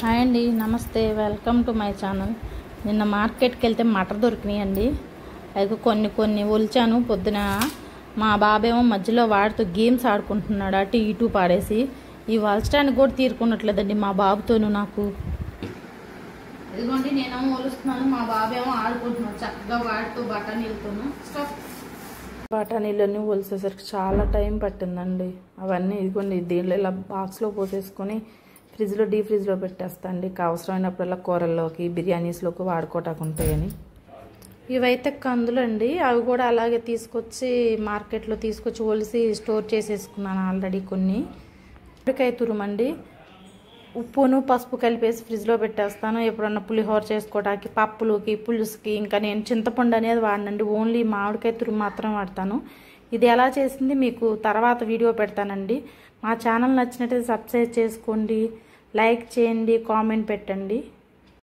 Hi అండి, నమస్తే. Welcome to my channel. నిన్న మార్కెట్కి వెళ్తే మటర్ దొరికినాయి అండి. అయితే కొన్ని ఒలిచాను. పొద్దున మా బాబేమో మధ్యలో వాడితో గేమ్స్ ఆడుకుంటున్నాడు, అటు ఇటు పాడేసి. ఈ వలచడానికి కూడా తీరుకున్నట్లేదండి మా బాబుతోను నాకు. ఇదిగోండి నేనేమో ఒలుస్తున్నాను, మా బాబేమో ఆడుకుంటున్నాడు చక్కగా వాడితో బఠానీలతోను. బఠానీలన్నీ ఒలిసేసరికి చాలా టైం పట్టిందండి. అవన్నీ ఇదిగోండి దీనిలో ఇలా బాక్స్లో పోసేసుకొని ఫ్రిడ్జ్లో డీప్ ఫ్రిడ్జ్లో పెట్టేస్తాండి. అవసరమైనప్పుడల్లా కూరల్లోకి బిర్యానీస్లోకి వాడుకోవటానికి ఉంటాయని. ఇవైతే కందులు అండి, అవి కూడా అలాగే తీసుకొచ్చి మార్కెట్లో తీసుకొచ్చి ఒలిసి స్టోర్ చేసేసుకున్నాను ఆల్రెడీ. కొన్ని ఉడికాయ తురుమండి, ఉప్పును పసుపు కలిపేసి ఫ్రిడ్జ్లో పెట్టేస్తాను. ఎప్పుడన్నా పులిహోర చేసుకోవడానికి, పప్పులకి, పులుసుకి. ఇంకా నేను చింతపండు అనేది వాడనండి, ఓన్లీ మామిడికాయ తురుము మాత్రం వాడతాను. ఇది ఎలా చేసింది మీకు తర్వాత వీడియో పెడతానండి. మా ఛానల్ నచ్చినట్టయితే సబ్స్క్రైబ్ చేసుకోండి, లైక్ చేయండి, కామెంట్ పెట్టండి.